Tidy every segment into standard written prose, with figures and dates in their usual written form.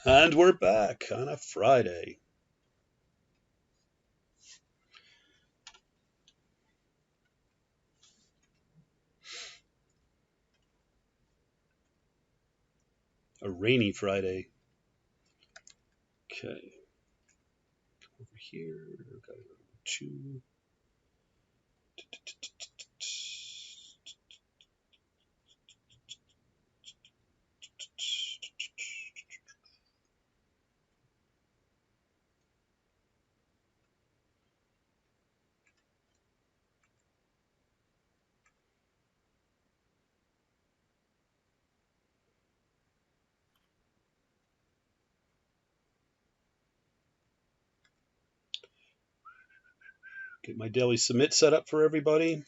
And we're back on a Friday. A rainy Friday. Okay. Over here, got to go to 2. Get my daily submit set up for everybody.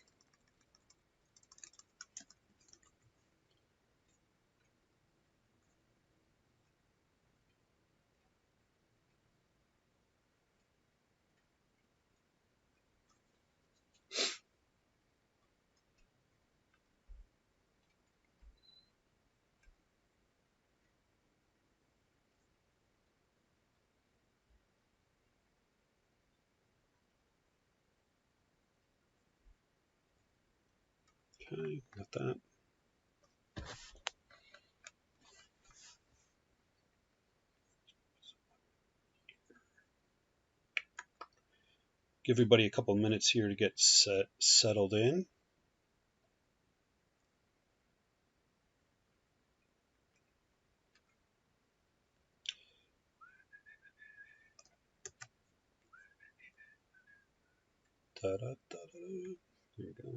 Okay, got that. Give everybody a couple minutes here to get settled in. Da, da, da, da. Here we go.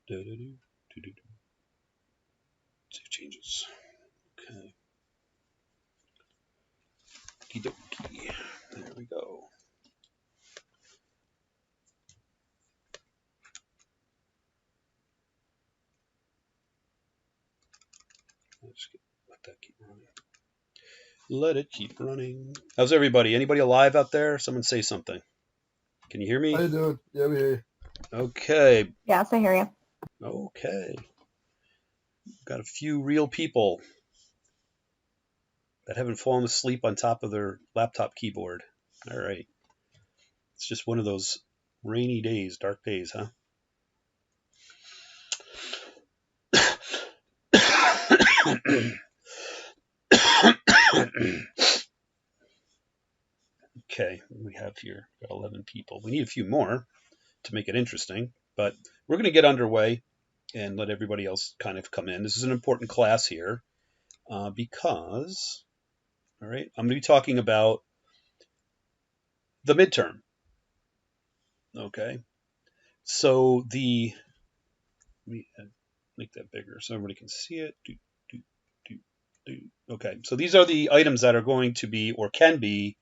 Da, da, do, do, do, do. Save changes. Okay. Okie-dokie. There we go. Let's let that keep running. Let it keep running. How's everybody? Anybody alive out there? Someone say something. Can you hear me? How you doing? Yeah, we hear you. Okay. Yes, I hear you. Okay. Got a few real people that haven't fallen asleep on top of their laptop keyboard. All right. It's just one of those rainy days, dark days, huh? Okay, we have here got 11 people. We need a few more to make it interesting, but we're going to get underway and let everybody else kind of come in. This is an important class here because, all right, I'm going to be talking about the midterm. Okay, so let me make that bigger so everybody can see it. Okay, so these are the items that are going to be or can be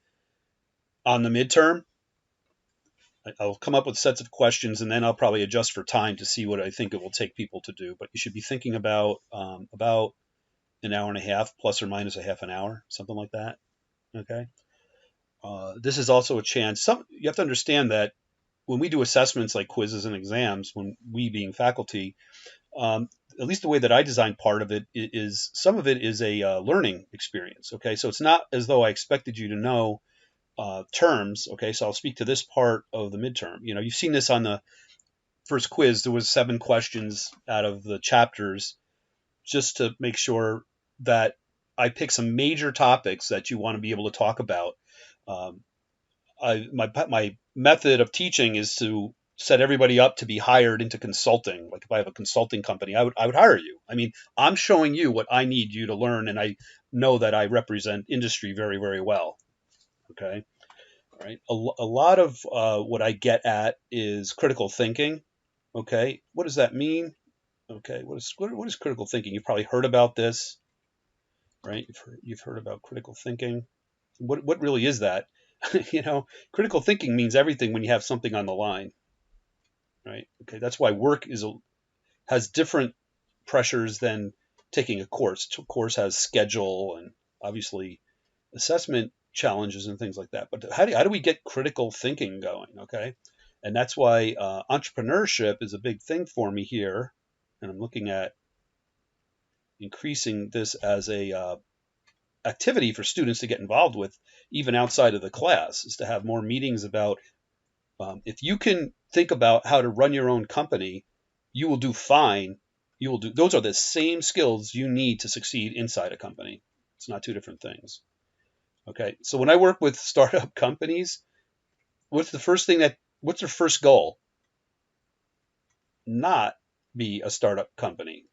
on the midterm. I'll come up with sets of questions and then I'll probably adjust for time to see what I think it will take people to do. But you should be thinking about an hour and a half, plus or minus a half an hour, something like that. Okay. This is also a chance. You have to understand that when we do assessments like quizzes and exams, when we being faculty, at least the way that I design part of it is some of it is a learning experience. Okay, so it's not as though I expected you to know terms. Okay, so I'll speak to this part of the midterm. You know, you've seen this on the first quiz. There was 7 questions out of the chapters, just to make sure that I pick some major topics that you want to be able to talk about. Um, my method of teaching is to set everybody up to be hired into consulting. Like if I have a consulting company, I would hire you. I mean, I'm showing you what I need you to learn, and I know that I represent industry very, very well. Okay. All right. A lot of what I get at is critical thinking. Okay. What does that mean? Okay. What is critical thinking? You've probably heard about this, right? You've heard about critical thinking. What really is that? You know, critical thinking means everything when you have something on the line, right? Okay, that's why work has different pressures than taking a course. A course has schedule and obviously assessment challenges and things like that. But how do we get critical thinking going? Okay, and that's why entrepreneurship is a big thing for me here, and I'm looking at increasing this as a activity for students to get involved with, even outside of the class, is to have more meetings about if you can think about how to run your own company, you will do fine. You will do. Those are the same skills you need to succeed inside a company. It's not two different things. Okay, so when I work with startup companies, what's the first thing that what's their first goal? Not be a startup company.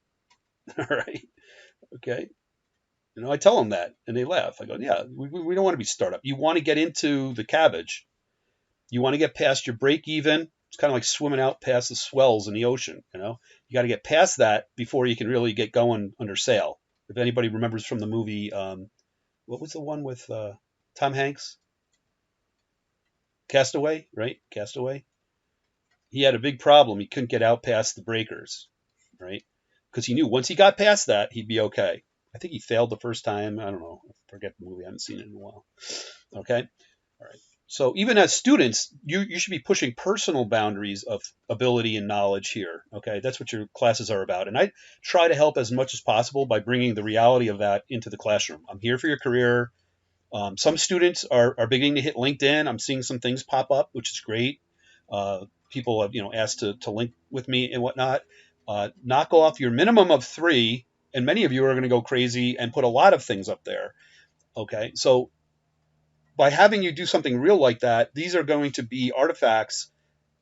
All right. Okay. You know, I tell them that and they laugh. I go, yeah, we don't want to be startup. You want to get into the cabbage. You want to get past your break even. It's kind of like swimming out past the swells in the ocean. You know, you got to get past that before you can really get going under sail. If anybody remembers from the movie, what was the one with Tom Hanks? Castaway, right? Castaway. He had a big problem. He couldn't get out past the breakers, right? Because he knew once he got past that, he'd be okay. I think he failed the first time. I don't know. I forget the movie. I haven't seen it in a while. Okay. All right. So even as students, you should be pushing personal boundaries of ability and knowledge here. Okay. That's what your classes are about. And I try to help as much as possible by bringing the reality of that into the classroom. I'm here for your career. Some students are beginning to hit LinkedIn. I'm seeing some things pop up, which is great. People have asked to link with me and whatnot. Knock off your minimum of 3, and many of you are going to go crazy and put a lot of things up there. Okay, so by having you do something real like that, these are going to be artifacts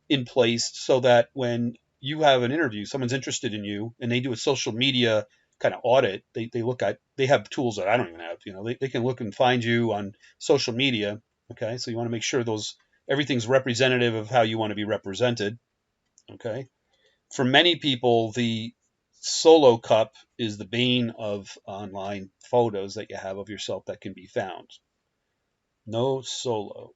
in place so that when you have an interview, someone's interested in you, and they do a social media kind of audit, they have tools that I don't even have. They can look and find you on social media. Okay, so you want to make sure everything's representative of how you want to be represented. Okay, for many people, the solo cup is the bane of online photos that you have of yourself that can be found. No solo.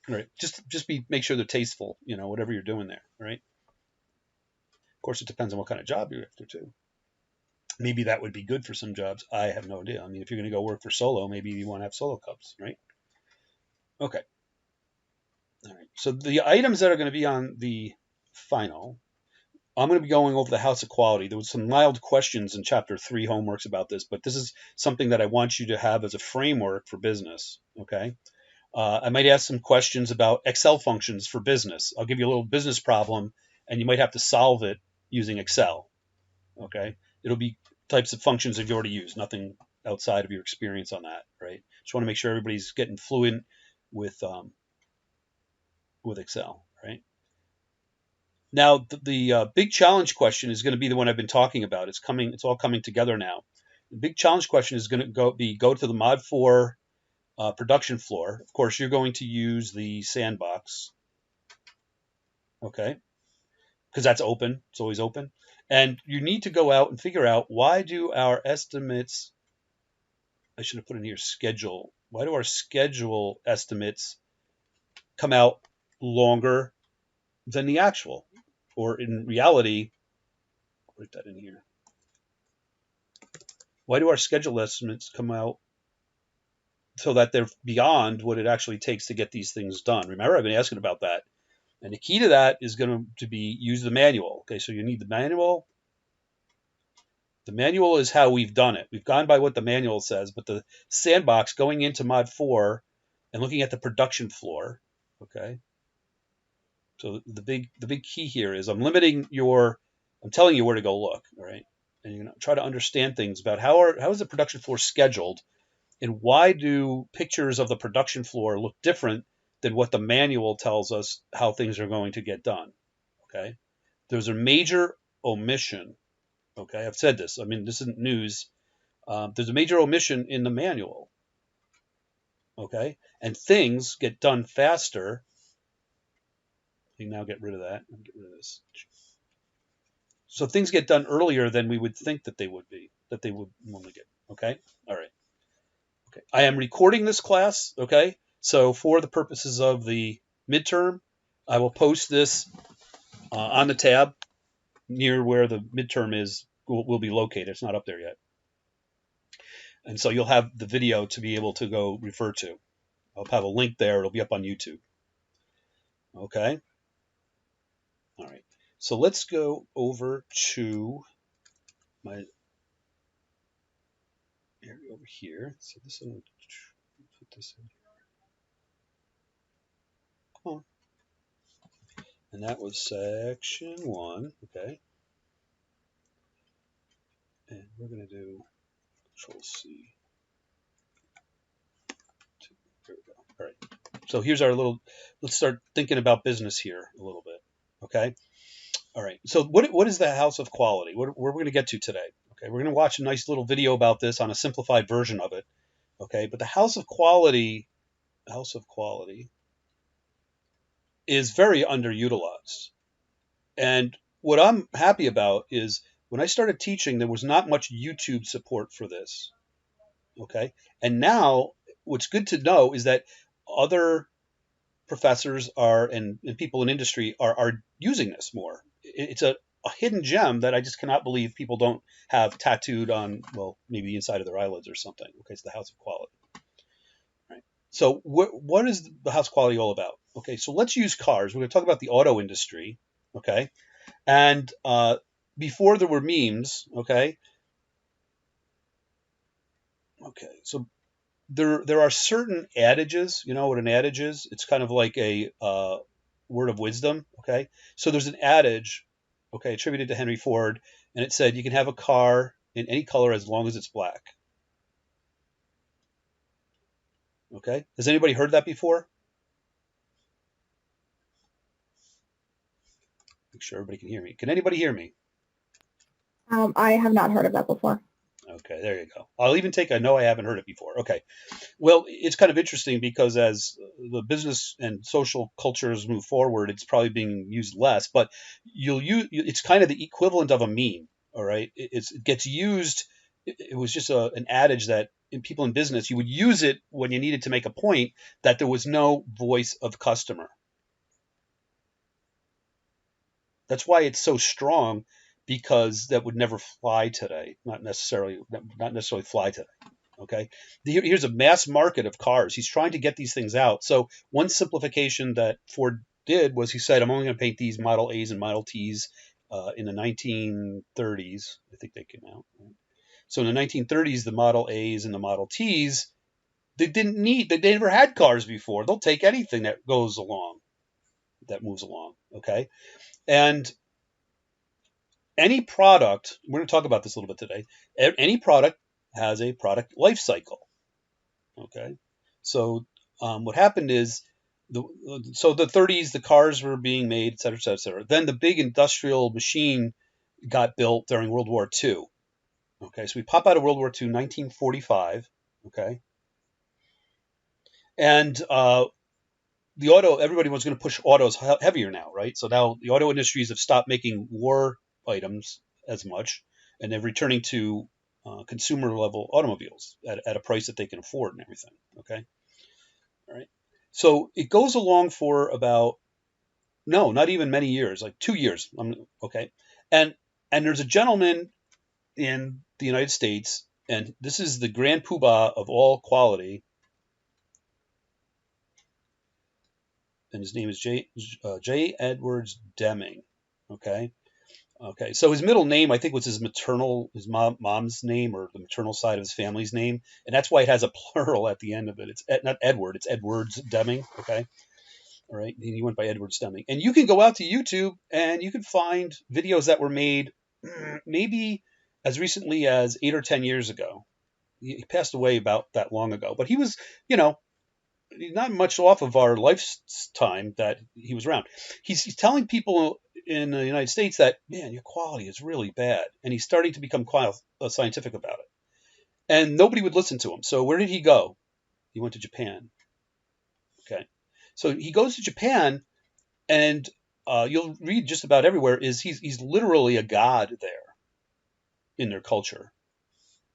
Right. Just make sure they're tasteful, whatever you're doing there, right? Of course, it depends on what kind of job you're after too. Maybe that would be good for some jobs. I have no idea. I mean, if you're going to go work for solo, maybe you want to have solo cups, right? Okay. All right. So the items that are going to be on the final, I'm going to be going over the House of Quality. There was some mild questions in Chapter 3 homeworks about this, but this is something that I want you to have as a framework for business, okay? I might ask some questions about Excel functions for business. I'll give you a little business problem, and you might have to solve it using Excel. Okay, it'll be types of functions that you already use, nothing outside of your experience on that, right? Just want to make sure everybody's getting fluent with Excel, right? Now, the big challenge question is going to be the one I've been talking about. It's coming. It's all coming together now. The big challenge question is going to go to the Mod 4 production floor. Of course, you're going to use the sandbox, okay? Because that's open. It's always open. And you need to go out and figure out, why do our estimates, I should have put in here schedule. Why do our schedule estimates come out longer than the actual? Or in reality, write that in here. Why do our schedule estimates come out so that they're beyond what it actually takes to get these things done? Remember, I've been asking about that. And the key to that is going to be use the manual. Okay, so you need the manual. The manual is how we've done it. We've gone by what the manual says, but the sandbox, going into Mod 4 and looking at the production floor, okay? So the big key here is I'm telling you where to go look, all right? And you're going to try to understand things about how is the production floor scheduled, and why do pictures of the production floor look different than what the manual tells us how things are going to get done, okay? There's a major omission. Okay, I've said this. I mean, this isn't news. There's a major omission in the manual. Okay, and things get done faster. You now get rid of that. Get rid of this. So things get done earlier than we would think that they would normally get. Okay, all right. Okay, I am recording this class. Okay, So for the purposes of the midterm, I will post this on the tab near where the midterm is will be located. It's not up there yet. And so you'll have the video to be able to go refer to. I'll have a link there. It'll be up on YouTube. Okay. All right. So let's go over to my area over here. So this one, put this in here. Come on. And that was section 1. Okay. And we're going to do Control C. There we go. All right. So here's our little, let's start thinking about business here a little bit. Okay. All right. So what is the house of quality? What we're going to get to today. Okay. We're going to watch a nice little video about this on a simplified version of it. Okay. But the house of quality is very underutilized. And what I'm happy about is when I started teaching, there was not much YouTube support for this. Okay. And now what's good to know is that other professors are and people in industry are using this more. It's a hidden gem that I just cannot believe people don't have tattooed on, well, maybe the inside of their eyelids or something. Okay, it's the house of quality. Right. So what is the house quality all about? Okay, so let's use cars. We're going to talk about the auto industry. Okay, and before there were memes. Okay, so there are certain adages. You know what an adage is? It's kind of like a word of wisdom. Okay, so there's an adage, okay, attributed to Henry Ford, and it said you can have a car in any color as long as it's black. Okay, has anybody heard that before? Make sure everybody can hear me. Can anybody hear me? I have not heard of that before. Okay, there you go. I'll even take I know I haven't heard it before. Okay. Well, it's kind of interesting because as the business and social cultures move forward, it's probably being used less, but it's kind of the equivalent of a meme, all right? It gets used. It was just an adage that in people in business, you would use it when you needed to make a point that there was no voice of customer. That's why it's so strong, because that would never fly today. Not necessarily fly today. Okay. Here's a mass market of cars. He's trying to get these things out. So one simplification that Ford did was he said, I'm only going to paint these Model A's and Model T's in the 1930s. I think they came out. Right? So in the 1930s, the Model A's and the Model T's, they never had cars before. They'll take anything that goes along, that moves along. Okay. And any product, we're going to talk about this a little bit today, any product has a product life cycle. Okay. So what happened is, the 30s, the cars were being made, et cetera, et cetera, et cetera. Then the big industrial machine got built during World War II. Okay. So we pop out of World War II, 1945. Okay. And everybody was going to push autos heavier now, right? So now the auto industries have stopped making war items as much, and they're returning to consumer level automobiles at a price that they can afford and everything. Okay. All right. So it goes along for about, no, not even many years, like 2 years. Okay. And there's a gentleman in the United States, and this is the grand poobah of all quality. And his name is J. Edwards Deming. Okay. Okay. So his middle name, I think, was his mom's name, or the maternal side of his family's name. And that's why it has a plural at the end of it. It's not Edward, it's Edwards Deming. Okay. All right. And he went by Edwards Deming. And you can go out to YouTube and you can find videos that were made maybe as recently as 8 or 10 years ago. He passed away about that long ago. But he was, not much off of our lifetime that he was around. He's telling people in the United States that, man, your quality is really bad. And he's starting to become quite scientific about it. And nobody would listen to him. So where did he go? He went to Japan. Okay. So he goes to Japan, and you'll read just about everywhere is he's literally a god there in their culture.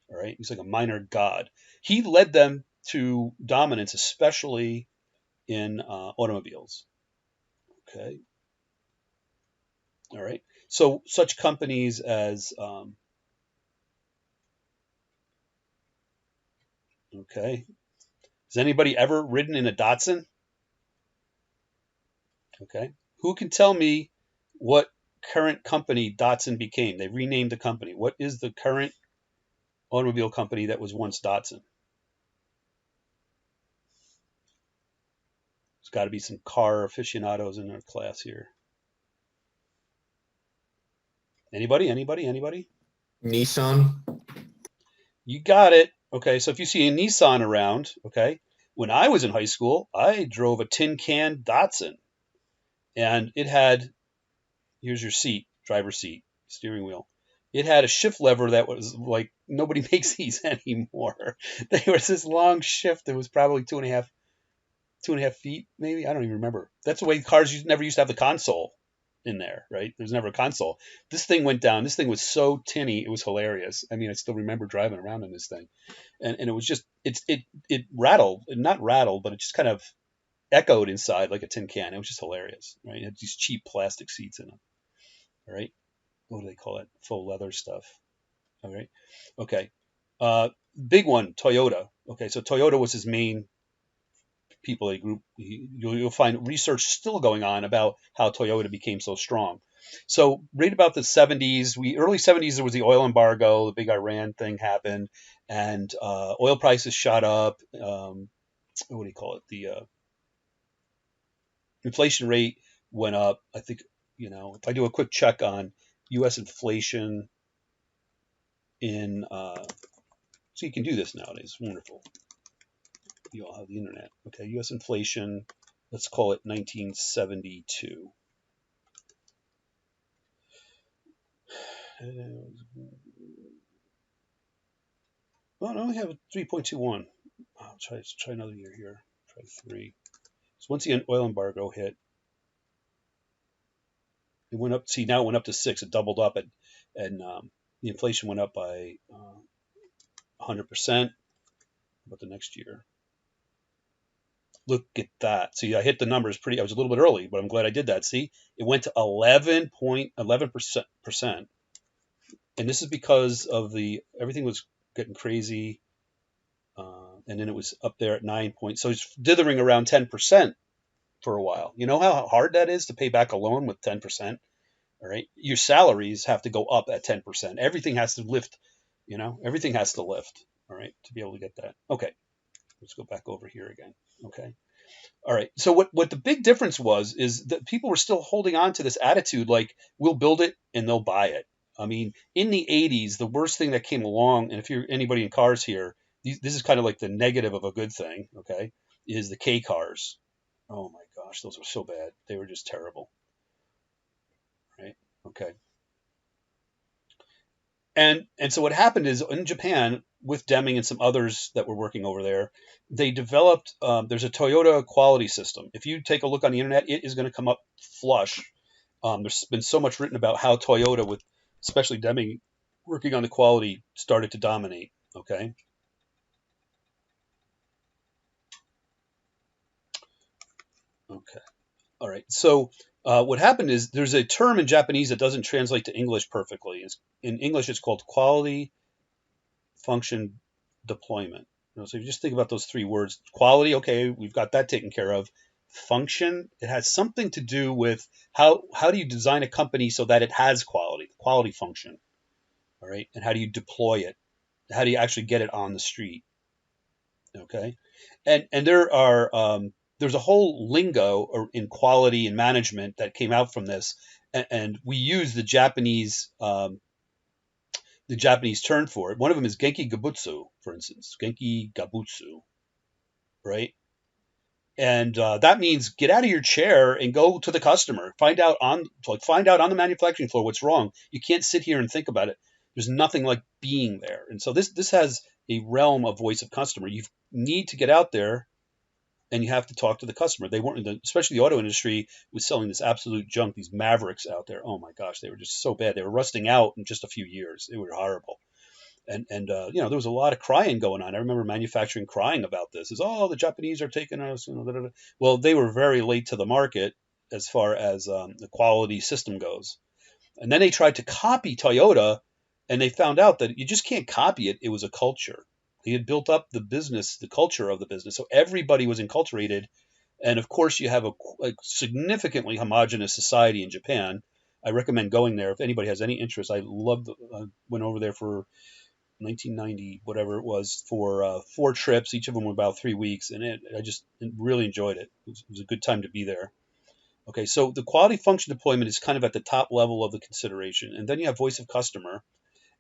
All right. He's like a minor god. He led them to dominance, especially in automobiles. Okay. All right. So such companies as okay. Has anybody ever ridden in a Datsun? Okay. Who can tell me what current company Datsun became? They renamed the company. What is the current automobile company that was once Datsun? There's got to be some car aficionados in our class here. Anybody? Anybody? Anybody? Nissan. You got it. Okay, so if you see a Nissan around, okay, when I was in high school, I drove a tin can Datsun, and it had here's your seat, driver's seat, steering wheel. It had a shift lever that was like nobody makes these anymore. There was this long shift that was probably 2.5 feet, maybe. I don't even remember. That's the way cars never used to have the console in there, right? There's never a console. This thing went down. This thing was so tinny, it was hilarious. I mean, I still remember driving around in this thing, and it was just it rattled, not rattled, but it just kind of echoed inside like a tin can. It was just hilarious, right? It had these cheap plastic seats in them, right? What do they call it? Faux leather stuff. All right. Okay. Big one, Toyota. Okay, so Toyota was his main people a group. You'll find research still going on about how Toyota became so strong. So read about the 70s. Early 70s there was the oil embargo, the big Iran thing happened, and oil prices shot up. What do you call it? The inflation rate went up. I think if I do a quick check on U.S. inflation in so you can do this nowadays. Wonderful. You all have the internet. Okay, U.S. inflation, let's call it 1972. Oh, no, we have a 3.21. I'll try another year here. Try 3. So once the oil embargo hit, it went up. See, now it went up to 6. It doubled up, and the inflation went up by 100%. About the next year. Look at that. See, I hit the numbers I was a little bit early, but I'm glad I did that. See, it went to 11.11%. And this is because of everything was getting crazy. And then it was up there at 9 points. So it's dithering around 10% for a while. You know how hard that is to pay back a loan with 10%? All right. Your salaries have to go up at 10%. Everything has to lift, everything has to lift. All right. To be able to get that. Okay. Let's go back over here again. Okay. All right. So what the big difference is that people were still holding on to this attitude like we'll build it and they'll buy it. I mean, in the 80s, the worst thing that came along, and if you're anybody in cars here, this is kind of like the negative of a good thing, okay, is the K cars. Oh my gosh, those were so bad. They were just terrible. Right? Okay. And so what happened is in Japan with Deming and some others that were working over there, they developed. There's a Toyota quality system. If you take a look on the internet, it is going to come up flush. There's been so much written about how Toyota, with especially Deming, working on the quality, started to dominate. Okay. Okay. All right. So what happened is there's a term in Japanese that doesn't translate to English perfectly. In English, it's called quality function deployment. So if you just think about those 3 words, quality, okay, we've got that taken care of. Function, it has something to do with how do you design a company so that it has quality function, all right? And how do you deploy it? How do you actually get it on the street? Okay, and there's a whole lingo in quality and management that came out from this, and we use the Japanese term for it. One of them is Genki Gabutsu, for instance. Genki Gabutsu, right? And that means get out of your chair and go to the customer. Find out on the manufacturing floor what's wrong. You can't sit here and think about it. There's nothing like being there. And so this has a realm of voice of customer. You need to get out there and you have to talk to the customer. They weren't, especially the auto industry was selling this absolute junk, these Mavericks out there. Oh my gosh, they were just so bad. They were rusting out in just a few years. They were horrible. And there was a lot of crying going on. I remember manufacturing crying about this. Is the Japanese are taking us. Da, da, da. Well, they were very late to the market as far as the quality system goes. And then they tried to copy Toyota, and they found out that you just can't copy it. It was a culture. They had built up the business, the culture of the business, so everybody was enculturated. And of course, you have a significantly homogenous society in Japan. I recommend going there if anybody has any interest. I went over there for 1990, whatever it was, for 4 trips. Each of them were about 3 weeks, and I just really enjoyed it. It was a good time to be there. Okay, so the quality function deployment is kind of at the top level of the consideration, and then you have voice of customer,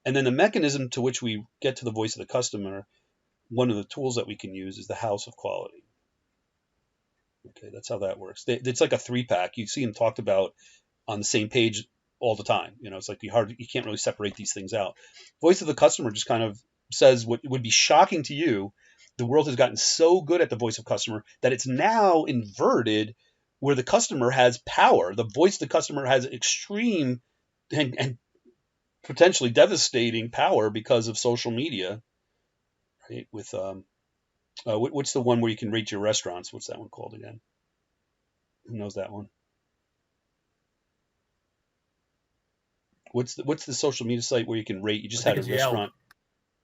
and then the mechanism to which we get to the voice of the customer. One of the tools that we can use is the house of quality. Okay, that's how that works. It's like a 3-pack. You see them talked about on the same page all the time. It's like you can't really separate these things out. Voice of the customer just kind of says what would be shocking to you. The world has gotten so good at the voice of customer that it's now inverted, where the customer has power. The voice of the customer has extreme and potentially devastating power because of social media, right? With what's the one where you can rate your restaurants? What's that one called again? Who knows that one? What's the social media site where you can rate? You just had a restaurant.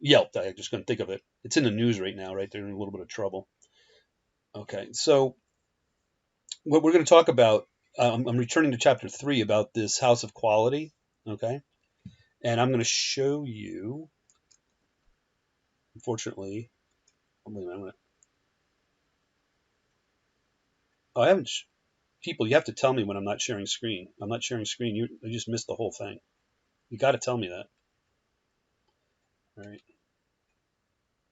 Yelp. I just couldn't think of it. It's in the news right now, right? They're in a little bit of trouble. Okay, so what we're going to talk about, I'm returning to chapter 3 about this house of quality. Okay, and I'm going to show you. Unfortunately, wait a minute. I haven't. People, you have to tell me when I'm not sharing screen. I'm not sharing screen. I just missed the whole thing. You got to tell me that. All right.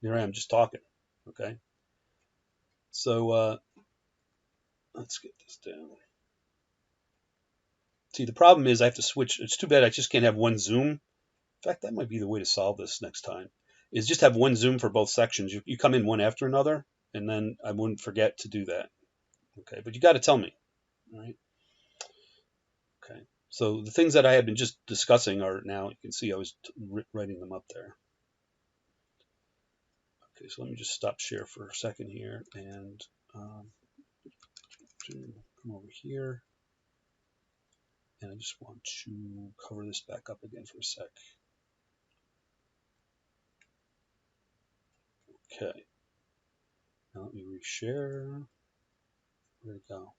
Here I am just talking. Okay. So let's get this down. See, the problem is I have to switch. It's too bad I just can't have one Zoom. In fact, that might be the way to solve this next time, is just have one Zoom for both sections. You come in one after another, and then I wouldn't forget to do that. Okay, but you got to tell me. All right. Okay. So the things that I had been just discussing are now, you can see I was writing them up there. Okay, so let me just stop share for a second here and come over here. And I just want to cover this back up again for a sec. Okay. Now let me reshare. Where'd it go?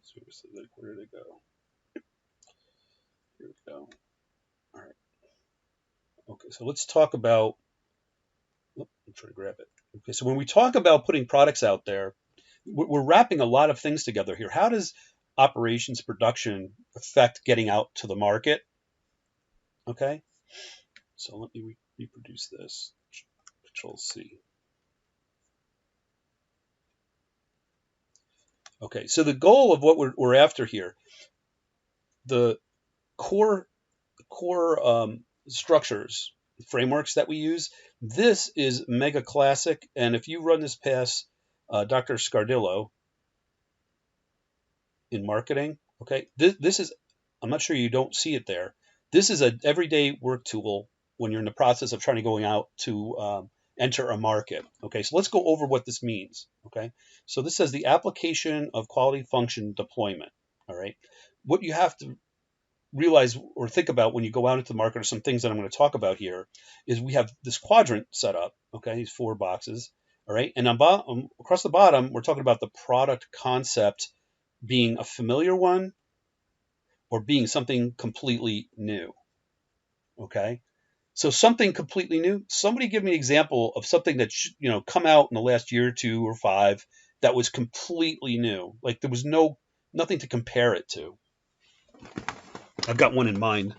Seriously, like, where did it go? Here we go. All right. Okay, so let's talk about. I'm trying to grab it. Okay, so when we talk about putting products out there, we're wrapping a lot of things together here. How does operations production affect getting out to the market? Okay, so let me reproduce this. Control C. Okay, so the goal of what we're after here, the core structures, frameworks that we use, this is mega classic. And if you run this past Dr. Scardillo in marketing, okay, this is, I'm not sure you don't see it there. This is an everyday work tool when you're in the process of trying to going out to enter a market. Okay, so let's go over what this means. Okay, so this says the application of quality function deployment. All right, what you have to realize or think about when you go out into the market are some things that I'm going to talk about here. Is we have this quadrant set up. Okay, these 4 boxes. All right, and across the bottom, we're talking about the product concept being a familiar one or being something completely new. Okay, so something completely new. Somebody give me an example of something that come out in the last year or 2 or 5 that was completely new. Like there was nothing to compare it to. I've got one in mind.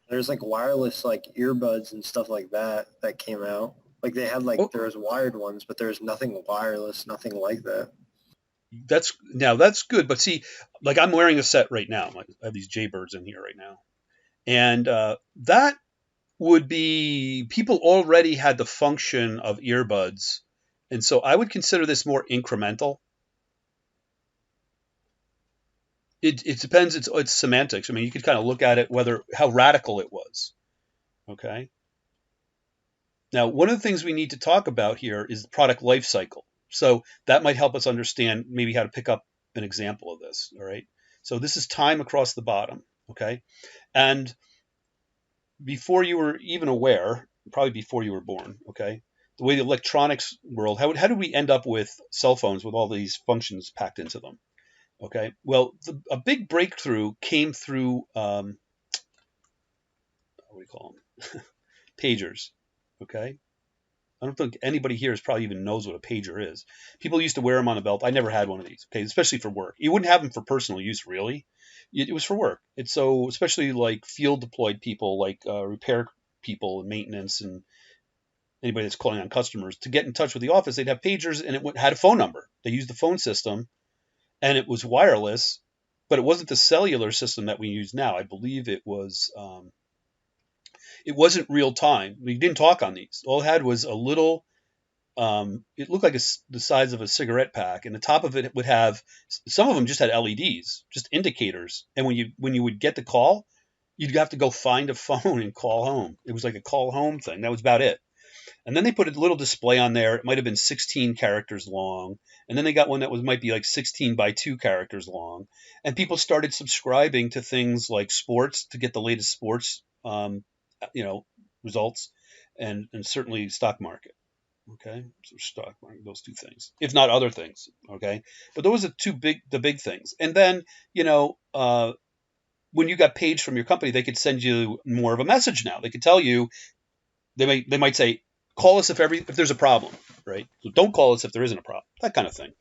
There's like wireless like earbuds and stuff like that came out. Like they had there was wired ones, but there's nothing wireless, nothing like that. That's good, but see, like I'm wearing a set right now. I have these Jaybirds in here right now, and that would be, people already had the function of earbuds, and so I would consider this more incremental. It depends. It's semantics. I mean, you could kind of look at it how radical it was. Okay. Now, one of the things we need to talk about here is the product life cycle. So that might help us understand maybe how to pick up an example of this. All right. So this is time across the bottom. Okay. And before you were even aware, probably before you were born, okay, the way the electronics world, how did we end up with cell phones with all these functions packed into them? Okay. Well, a big breakthrough came through, what do we call them? Pagers. Okay. I don't think anybody here probably even knows what a pager is. People used to wear them on a belt. I never had one of these, okay, especially for work. You wouldn't have them for personal use, really. It was for work. It's so, especially like field deployed people, like repair people and maintenance and anybody that's calling on customers to get in touch with the office. They'd have pagers and it had a phone number. They used the phone system and it was wireless, but it wasn't the cellular system that we use now. I believe it was. It wasn't real time. We didn't talk on these. All it had was a little. It looked like the size of a cigarette pack, and the top of it would have. Some of them just had LEDs, just indicators. And when you would get the call, you'd have to go find a phone and call home. It was like a call home thing. That was about it. And then they put a little display on there. It might have been 16 characters long. And then they got one that might be like 16 by 2 characters long. And people started subscribing to things like sports to get the latest sports, results, and certainly stock market. Okay, so stock market, those two things, if not other things. Okay, but those are the big things. And then when you got paged from your company, they could send you more of a message. Now they could tell you they might say, call us if there's a problem, right? So don't call us if there isn't a problem, that kind of thing.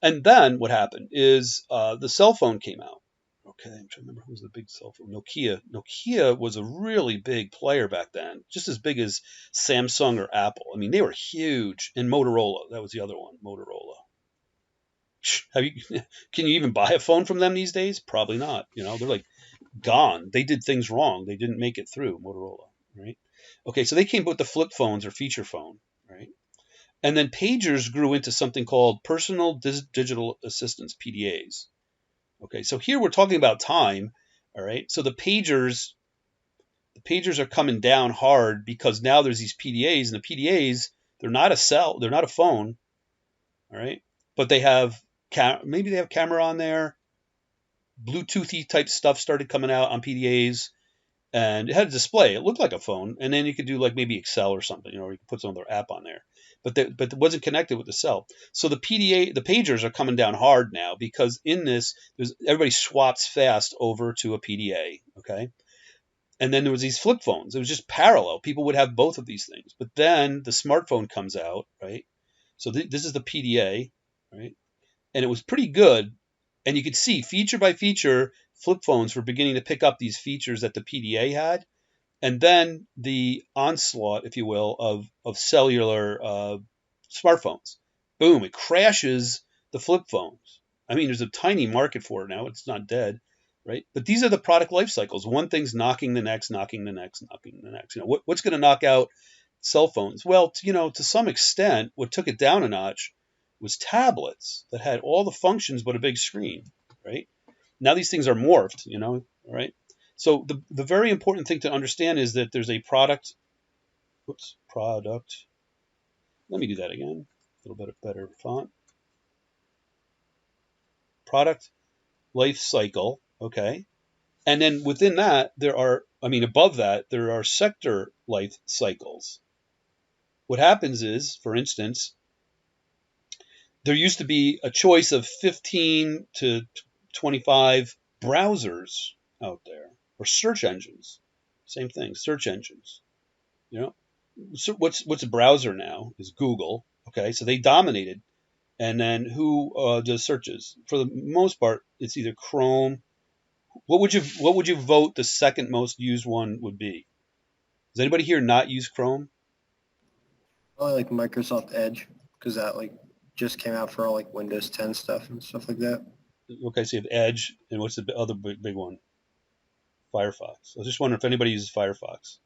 And then what happened is the cell phone came out. Okay, I'm trying to remember who was the big cell phone. Nokia. Nokia was a really big player back then, just as big as Samsung or Apple. I mean, they were huge. And Motorola, that was the other one, Motorola. Can you even buy a phone from them these days? Probably not. They're like gone. They did things wrong. They didn't make it through, Motorola, right? Okay, so they came with the flip phones or feature phone, right? And then pagers grew into something called personal digital assistants, PDAs. Okay, so here we're talking about time, all right? So the pagers are coming down hard because now there's these PDAs, and the PDAs, they're not a phone, all right? But they have maybe they have camera on there. Bluetoothy type stuff started coming out on PDAs, and it had a display. It looked like a phone, and then you could do like maybe Excel or something, or you could put some other app on there. But it wasn't connected with the cell. So the pagers are coming down hard now because in this, everybody swaps fast over to a PDA, okay? And then there was these flip phones. It was just parallel. People would have both of these things. But then the smartphone comes out, right? So this is the PDA, right? And it was pretty good. And you could see feature by feature, flip phones were beginning to pick up these features that the PDA had. And then the onslaught, if you will, of cellular smartphones. Boom, it crashes the flip phones. I mean, there's a tiny market for it now. It's not dead, right? But these are the product life cycles. One thing's knocking the next, knocking the next, knocking the next. What's going to knock out cell phones? Well, to some extent, what took it down a notch was tablets that had all the functions but a big screen, right? Now these things are morphed, right? So the very important thing to understand is that there's a product. Product. Let me do that again. A little bit better font. Product life cycle. Okay. And then within that, above that, there are sector life cycles. What happens is, for instance, there used to be a choice of 15 to 25 browsers out there, or search engines. Same thing, search engines. So what's a browser now is Google. Okay, so they dominated. And then who does searches? For the most part, it's either Chrome. What would you vote the second most used one would be? Does anybody here not use Chrome? Probably like Microsoft Edge, because that like just came out for all like Windows 10 stuff and stuff like that. Okay, so you have Edge, and what's the other big one? Firefox. I was just wondering if anybody uses Firefox.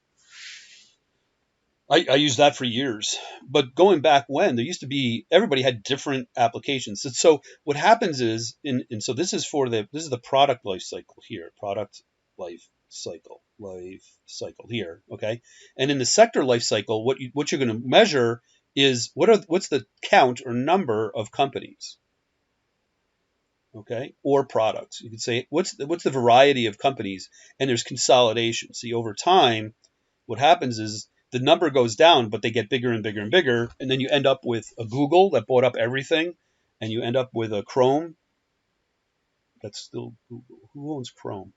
I used that for years. But going back when, there used to be, everybody had different applications. And so what happens is, and so this is this is the product life cycle here, product life cycle here, okay? And in the sector life cycle, what you're going to measure is what's the count or number of companies, okay, or products. You could say what's the variety of companies, and there's consolidation. See, over time, what happens is the number goes down, but they get bigger and bigger and bigger, and then you end up with a Google that bought up everything, and you end up with a Chrome that's still Google. Who owns Chrome?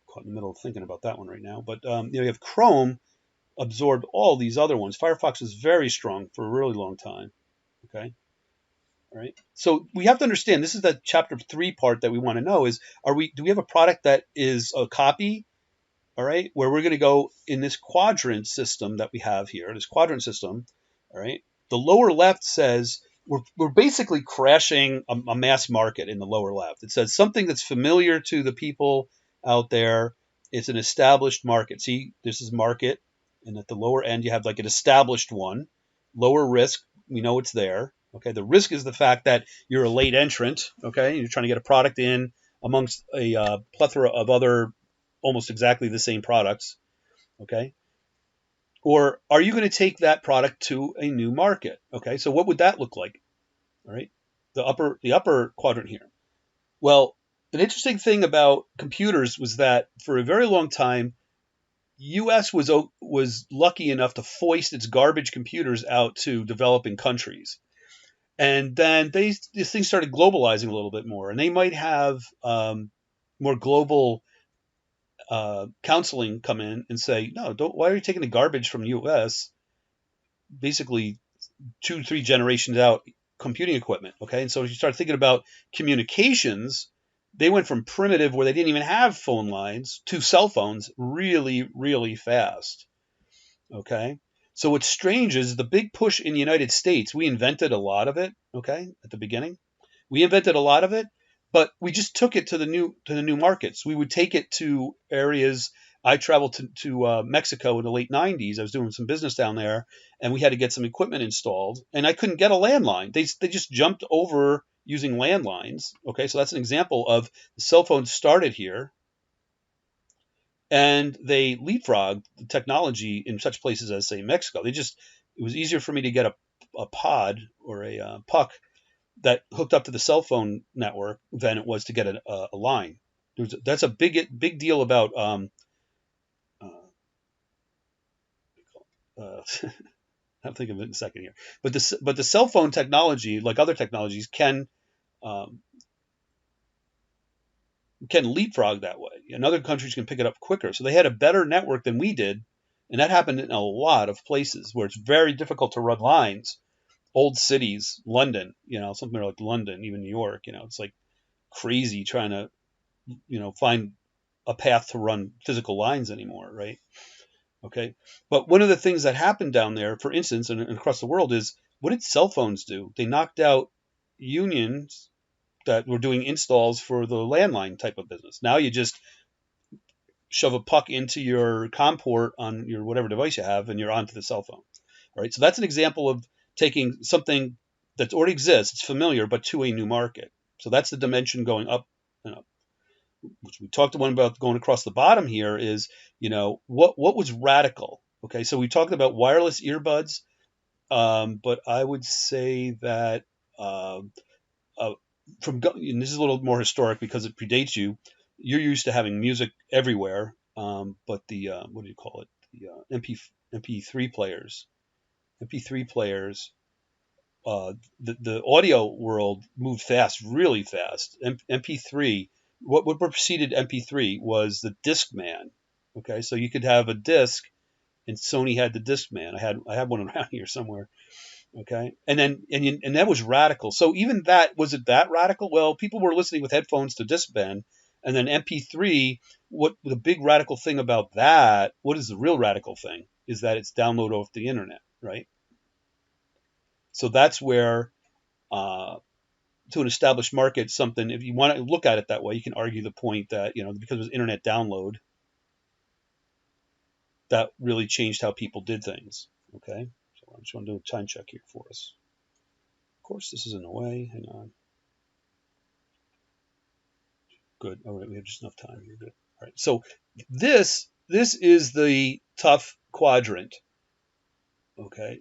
Caught in the middle of thinking about that one right now. But you have Chrome absorbed all these other ones. Firefox is very strong for a really long time. Okay. All right. So we have to understand, this is the chapter 3 part that we want to know is, do we have a product that is a copy? All right, where we're going to go in this quadrant system that we have here, this quadrant system. All right, the lower left says we're basically crashing a mass market in the lower left. It says something that's familiar to the people out there. It's an established market. See, this is market, and at the lower end you have like an established one, lower risk. We know it's there. Okay, the risk is the fact that you're a late entrant. Okay, you're trying to get a product in amongst a plethora of other almost exactly the same products. Okay, or are you going to take that product to a new market? Okay, so what would that look like? All right, the upper quadrant here. Well, an interesting thing about computers was that for a very long time, U.S. was lucky enough to foist its garbage computers out to developing countries, and then these things started globalizing a little bit more, and they might have more global counseling come in and say, no, don't. Why are you taking the garbage from the U.S.? Basically, 2-3 generations out, computing equipment. Okay, and so if you start thinking about communications, they went from primitive where they didn't even have phone lines to cell phones really, really fast. Okay, so what's strange is the big push in the United States. We invented a lot of it. Okay, at the beginning, we invented a lot of it, but we just took it to the new markets. We would take it to areas. I traveled to Mexico in the late '90s. I was doing some business down there, and we had to get some equipment installed, and I couldn't get a landline. They just jumped over using landlines. Okay, so that's an example of the cell phone started here, and they leapfrogged the technology in such places as, say, Mexico. It was easier for me to get a pod or a puck that hooked up to the cell phone network than it was to get a line. That's a big deal about I'll think of it in a second here. But the cell phone technology, like other technologies, um, can leapfrog that way, and other countries can pick it up quicker. So they had a better network than we did, and that happened in a lot of places where it's very difficult to run lines. Old cities, London, something like London, even New York, it's like crazy trying to, find a path to run physical lines anymore, right? Okay. But one of the things that happened down there, for instance, and across the world, is what did cell phones do? They knocked out unions that were doing installs for the landline type of business. Now you just shove a puck into your COM port on your whatever device you have, and you're onto the cell phone. All right. So that's an example of taking something that already exists, it's familiar, but to a new market. So that's the dimension going up and up. Which we talked to one about going across the bottom here is, what was radical? Okay, so we talked about wireless earbuds, but I would say that uh, uh, and this is a little more historic because it predates you. You're used to having music everywhere, but the what do you call it? The MP3 players, MP3 players. The audio world moved fast, really fast. MP3, what preceded MP3 was the Discman. Okay, so you could have a disc, and Sony had the Discman. I have one around here somewhere. Okay, and that was radical. So even that, was it that radical? Well, people were listening with headphones to Discman, and then MP3. What the big radical thing about that? What is the real radical thing? Is that it's download off the internet, right? So that's where to an established market, something, if you want to look at it that way, you can argue the point that, because it was internet download, that really changed how people did things. Okay, so I just want to do a time check here for us. Of course, this is in the way. Hang on. Good. All right, we have just enough time here. Good. All right. So this is the tough quadrant. Okay,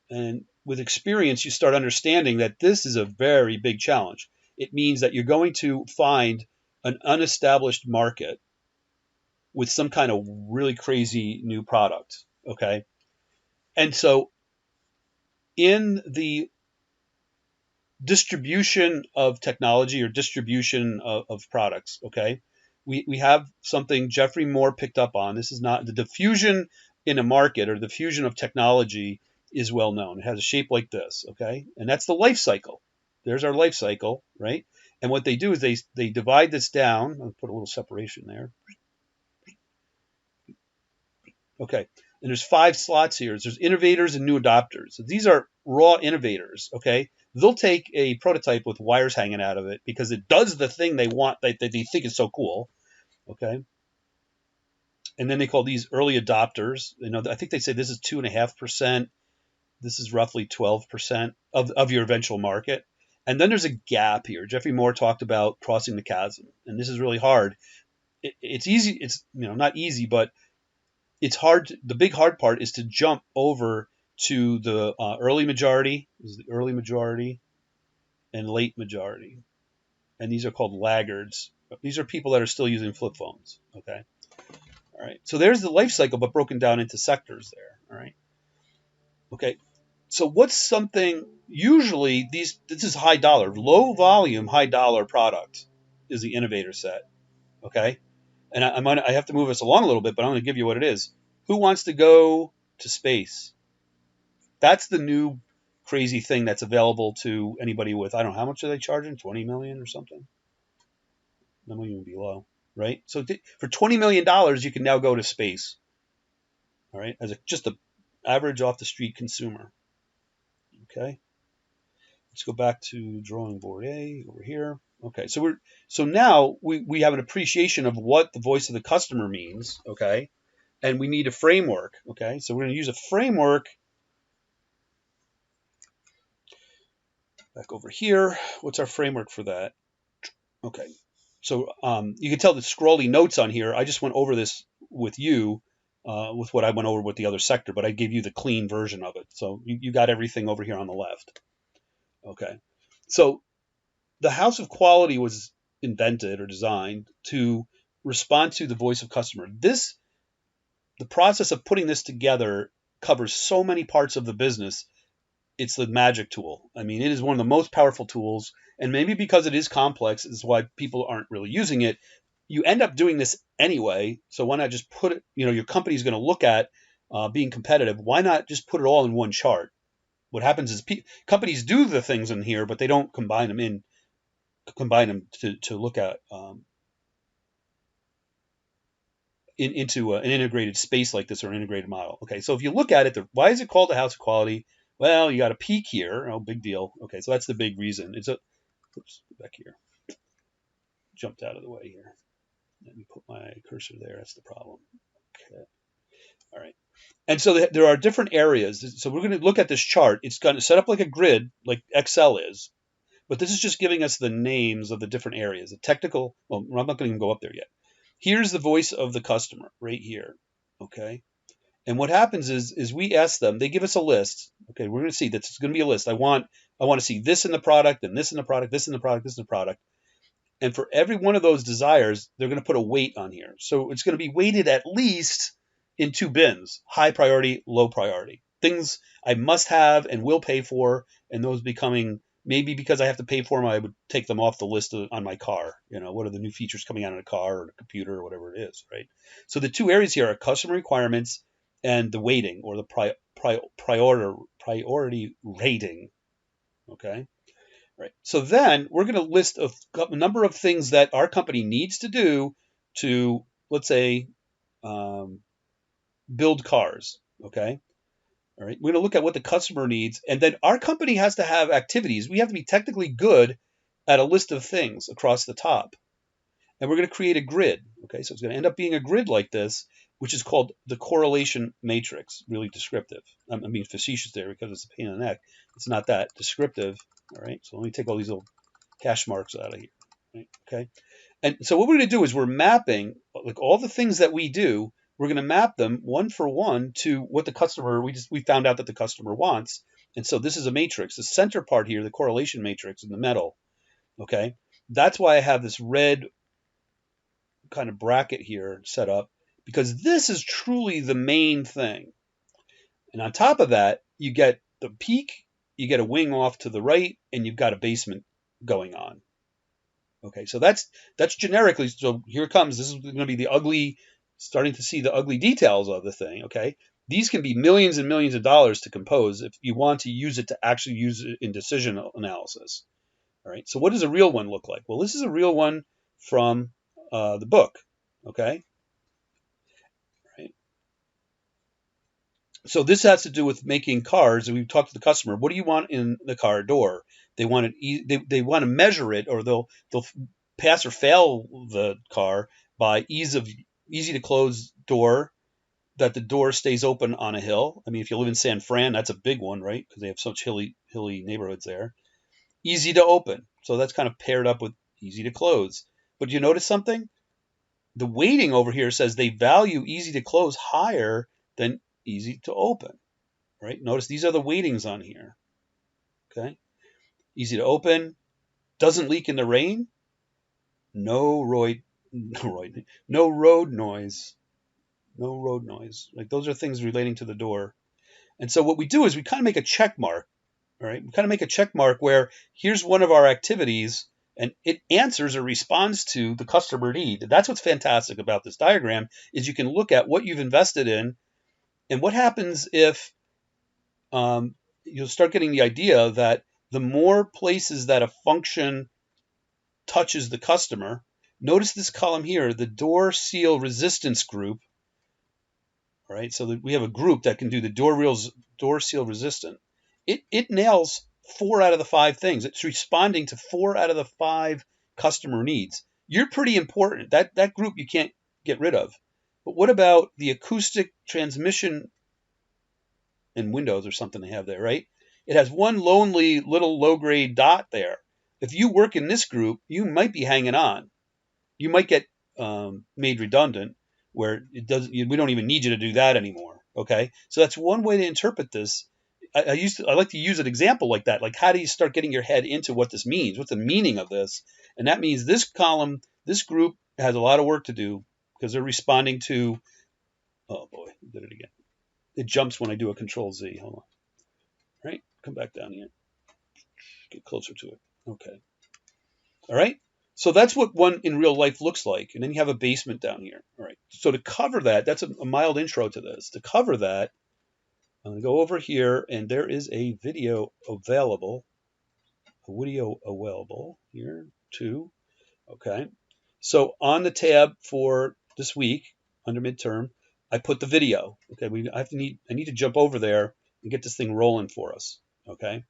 and with experience, you start understanding that this is a very big challenge. It means that you're going to find an unestablished market with some kind of really crazy new product. Okay, and so in the distribution of technology or distribution of products, okay, we have something Jeffrey Moore picked up on. This is not the diffusion in a market, or the diffusion of technology is well known. It has a shape like this, okay, and that's the life cycle. There's our life cycle, right? And what they do is they divide this down. I'll put a little separation there. Okay, and there's 5 slots here. There's innovators and new adopters. So these are raw innovators, okay? They'll take a prototype with wires hanging out of it because it does the thing they want, that they think is so cool, okay? And then they call these early adopters. You know, I think they say this is 2.5%. This is roughly 12% of your eventual market. And then there's a gap here. Jeffrey Moore talked about crossing the chasm, and this is really hard. It's easy. It's, you know, not easy, but it's hard. The big hard part is to jump over to the early majority. This is the early majority and late majority, and these are called laggards. These are people that are still using flip phones. Okay, all right. So there's the life cycle, but broken down into sectors there. All right. Okay. So what's something? Usually this is high dollar, low volume, high dollar product is the innovator set. Okay. And I have to move us along a little bit, but I'm going to give you what it is. Who wants to go to space? That's the new crazy thing that's available to anybody with, I don't know, how much are they charging? 20 million or something? That might even be low, right? So for $20 million, you can now go to space, all right, as just an average off the street consumer. Okay. Let's go back to drawing board A over here. Okay, so now we have an appreciation of what the voice of the customer means, okay? And we need a framework, okay? So we're going to use a framework. Back over here. What's our framework for that? Okay, so you can tell the scrolly notes on here. I just went over this with you, with what I went over with the other sector, but I gave you the clean version of it. So you got everything over here on the left. Okay, so the House of Quality was invented or designed to respond to the voice of customer. The process of putting this together covers so many parts of the business. It's the magic tool. I mean, it is one of the most powerful tools, and maybe because it is complex is why people aren't really using it. You end up doing this anyway, so why not just put it, you know, your company's going to look at being competitive. Why not just put it all in one chart? What happens is companies do the things in here, but they don't combine them to look at into an integrated space like this, or an integrated model. Okay, so if you look at it, why is it called the House of Quality? Well, you got a peak here. Oh, big deal. Okay, so that's the big reason. Oops, back here. Jumped out of the way here. Let me put my cursor there. That's the problem. Okay. All right. And so there are different areas. So we're going to look at this chart. It's going to set up like a grid, like Excel is. But this is just giving us the names of the different areas. The technical, well, I'm not going to even go up there yet. Here's the voice of the customer right here, okay? And what happens is we ask them, they give us a list. Okay, we're going to see that it's going to be a list. I want to see this in the product, and this in the product, this in the product, this in the product. And for every one of those desires, they're going to put a weight on here. So it's going to be weighted at least in 2 bins, high priority, low priority. Things I must have and will pay for, and those becoming, maybe because I have to pay for them, I would take them off the list on my car. You know, what are the new features coming out in a car or a computer or whatever it is, right? So the 2 areas here are customer requirements and the weighting, or the priority rating, okay? Right. So then we're going to list a number of things that our company needs to do to, let's say, build cars, okay? All right, we're going to look at what the customer needs, and then our company has to have activities. We have to be technically good at a list of things across the top, and we're going to create a grid. Okay, so it's going to end up being a grid like this, which is called the correlation matrix. Really descriptive. I'm being facetious there because it's a pain in the neck. It's not that descriptive. All right, so let me take all these little hash marks out of here. Right? Okay, and so what we're going to do is we're mapping like all the things that we do. We're going to map them one for one to what the customer. We found out that the customer wants, and so this is a matrix. The center part here, the correlation matrix in the middle. Okay, that's why I have this red kind of bracket here set up, because this is truly the main thing. And on top of that, you get the peak, you get a wing off to the right, and you've got a basement going on. Okay, so that's generically. So here it comes. This is going to be the ugly, starting to see the ugly details of the thing. Okay, these can be millions and millions of dollars to compose if you want to use it to actually use it in decision analysis. All right, so what does a real one look like? Well, this is a real one from the book. Okay, right. So this has to do with making cars. And we've talked to the customer. What do you want in the car door? They want it. They want to measure it, or they'll pass or fail the car by easy to close door. That the door stays open on a hill. I mean, if you live in San Fran, that's a big one, right? Because they have such hilly neighborhoods there. Easy to open. So that's kind of paired up with easy to close. But you notice something? The weighting over here says they value easy to close higher than easy to open, right? Notice these are the weightings on here, okay? Easy to open, doesn't leak in the rain, no road noise. Like those are things relating to the door. And so what we do is we kind of make a check mark, all right? We kind of make a check mark where here's one of our activities, and it answers or responds to the customer need. That's what's fantastic about this diagram, is you can look at what you've invested in and what happens if you'll start getting the idea that the more places that a function touches the customer. Notice this column here, the door seal resistance group. All right, so we have a group that can do the door seal resistant. It nails 4 out of the 5 things. It's responding to 4 out of the 5 customer needs. You're pretty important. That group you can't get rid of. But what about the acoustic transmission in Windows or something they have there, right? It has one lonely little low-grade dot there. If you work in this group, you might be hanging on. You might get made redundant, where it doesn't. We don't even need you to do that anymore. Okay, so that's one way to interpret this. I like to use an example like that. Like, how do you start getting your head into what this means? What's the meaning of this? And that means this column, this group has a lot of work to do because they're responding to. Oh boy, did it again. It jumps when I do a Control Z. Hold on. Right, come back down here. Get closer to it. Okay. All right. So that's what one in real life looks like. And then you have a basement down here. All right. So to cover that, that's a mild intro to this. To cover that, I'm going to go over here, and there is a video available. Here too. Okay. So on the tab for this week under midterm, I put the video. Okay. I need to jump over there and get this thing rolling for us. Okay.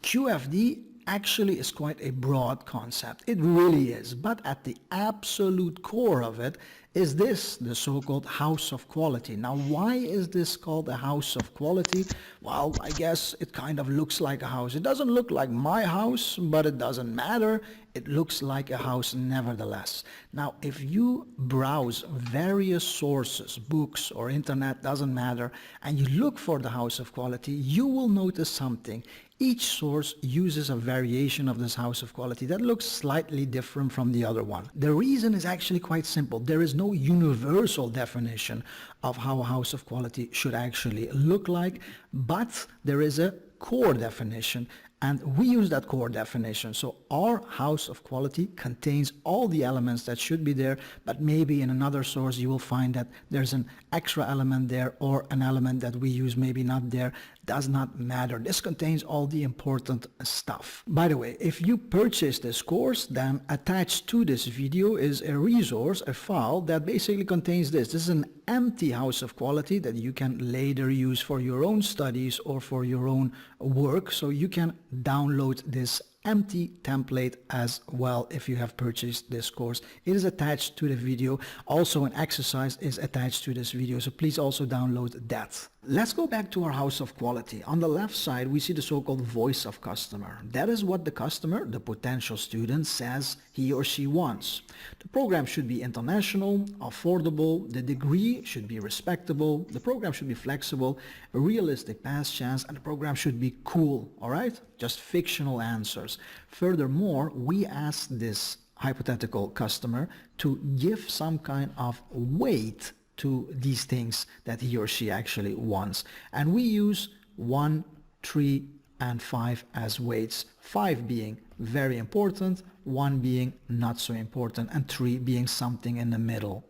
QFD actually is quite a broad concept. It really is. But at the absolute core of it is this, the so-called house of quality. Now, why is this called a house of quality? Well, I guess it kind of looks like a house. It doesn't look like my house, but it doesn't matter. It looks like a house nevertheless. Now, if you browse various sources, books or internet, doesn't matter, and you look for the house of quality, you will notice something. Each source uses a variation of this house of quality that looks slightly different from the other one. The reason is actually quite simple. There is no universal definition of how a house of quality should actually look like, but there is a core definition, and we use that core definition. So our house of quality contains all the elements that should be there, but maybe in another source you will find that there's an extra element there, or an element that we use maybe not there. Does not matter. This contains all the important stuff. By the way, if you purchase this course, then attached to this video is a resource, a file that basically contains this. This is an empty house of quality that you can later use for your own studies or for your own work. So you can download this empty template as well if you have purchased this course. It is attached to the video. Also, an exercise is attached to this video, so please also download that. Let's go back to our house of quality. On the left side, we see the so-called voice of customer. That is what the customer, the potential student, says he or she wants. The program should be international, affordable, the degree should be respectable, the program should be flexible, a realistic pass chance, and the program should be cool, all right? Just fictional answers. Furthermore, we ask this hypothetical customer to give some kind of weight to these things that he or she actually wants. And we use 1, 3, and 5 as weights. 5 being very important, 1 being not so important, and 3 being something in the middle.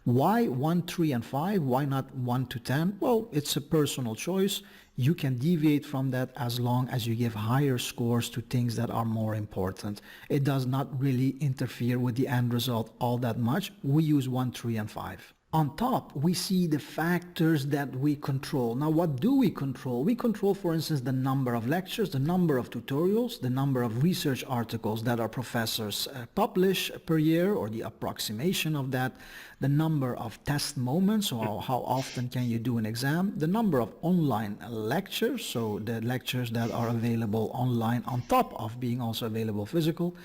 Why 1, 3, and 5? Why not 1 to 10? Well, it's a personal choice. You can deviate from that as long as you give higher scores to things that are more important. It does not really interfere with the end result all that much. We use 1, 3, and 5. On top, we see the factors that we control. Now, what do we control? We control, for instance, the number of lectures, the number of tutorials, the number of research articles that our professors publish per year, or the approximation of that, the number of test moments, so how often can you do an exam, the number of online lectures, so the lectures that are available online on top of being also available physical,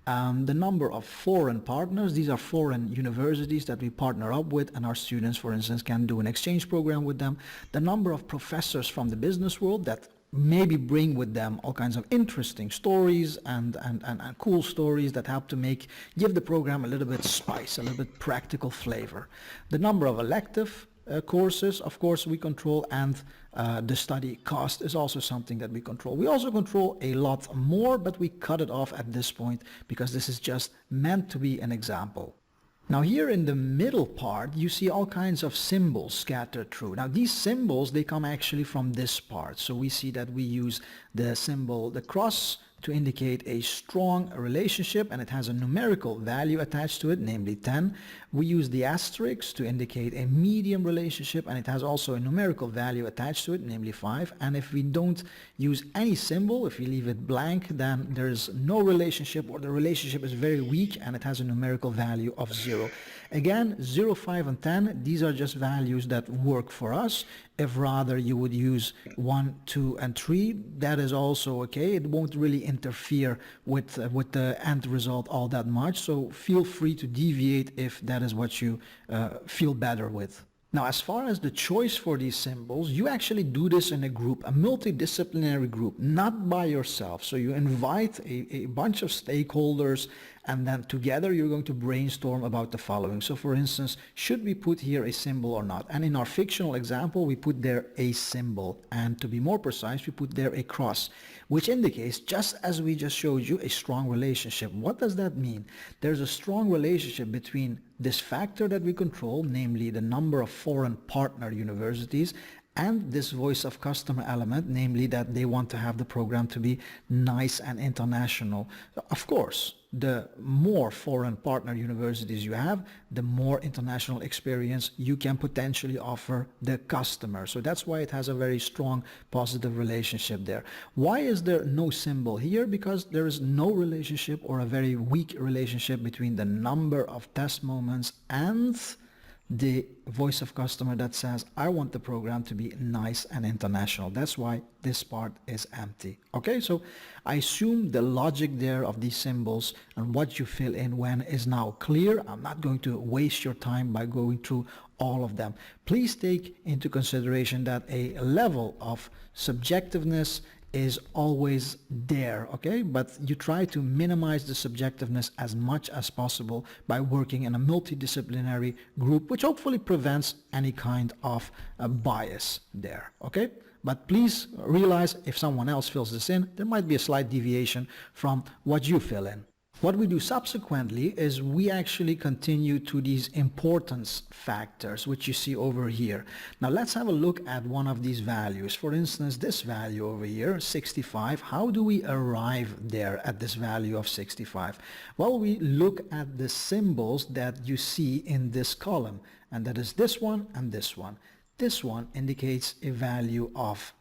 the number of foreign partners. These are foreign universities that we partner up with, and our students, for instance, can do an exchange program with them. The number of professors from the business world that maybe bring with them all kinds of interesting stories and cool stories that help to give the program a little bit spice, a little bit practical flavor. The number of elective courses, of course, we control, and the study cost is also something that we control. We also control a lot more, but we cut it off at this point because this is just meant to be an example. Now here in the middle part, you see all kinds of symbols scattered through. Now these symbols, they come actually from this part. So we see that we use the symbol, the cross, to indicate a strong relationship, and it has a numerical value attached to it, namely 10. We use the asterisk to indicate a medium relationship, and it has also a numerical value attached to it, namely 5. And if we don't use any symbol, if we leave it blank, then there's no relationship, or the relationship is very weak and it has a numerical value of 0. Again, 0, 5, and 10, these are just values that work for us. If rather you would use 1, 2, and 3, that is also okay. It won't really interfere with the end result all that much. So feel free to deviate if that is what you feel better with. Now, as far as the choice for these symbols, you actually do this in a group, a multidisciplinary group, not by yourself. So you invite a bunch of stakeholders, and then together you're going to brainstorm about the following. So for instance, should we put here a symbol or not? And in our fictional example, we put there a symbol. And to be more precise, we put there a cross, which indicates, just as we just showed you, a strong relationship. What does that mean? There's a strong relationship between this factor that we control, namely the number of foreign partner universities, and this voice of customer element, namely that they want to have the program to be nice and international. Of course, the more foreign partner universities you have, the more international experience you can potentially offer the customer. So that's why it has a very strong positive relationship there. Why is there no symbol here? Because there is no relationship, or a very weak relationship, between the number of test moments and the voice of customer that says, I want the program to be nice and international. That's why this part is empty. Okay, so I assume the logic there of these symbols and what you fill in when is now clear. I'm not going to waste your time by going through all of them. Please take into consideration that a level of subjectiveness is always there, okay? But you try to minimize the subjectiveness as much as possible by working in a multidisciplinary group, which hopefully prevents any kind of bias there, okay? But please realize, if someone else fills this in, there might be a slight deviation from what you fill in. What we do subsequently is we actually continue to these importance factors, which you see over here. Now let's have a look at one of these values. For instance, this value over here, 65. How do we arrive there at this value of 65? Well, we look at the symbols that you see in this column, and that is this one and this one. This one indicates a value of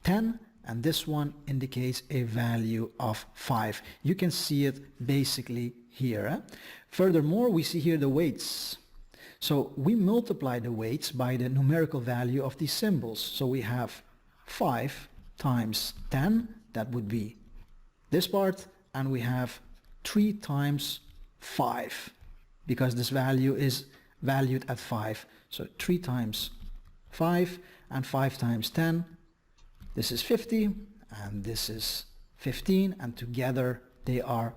10 and this one indicates a value of 5. You can see it basically here. Furthermore, we see here the weights. So we multiply the weights by the numerical value of these symbols. So we have 5 times 10, that would be this part, and we have 3 times 5, because this value is valued at 5. So 3 times 5 and 5 times 10, this is 50 and this is 15, and together they are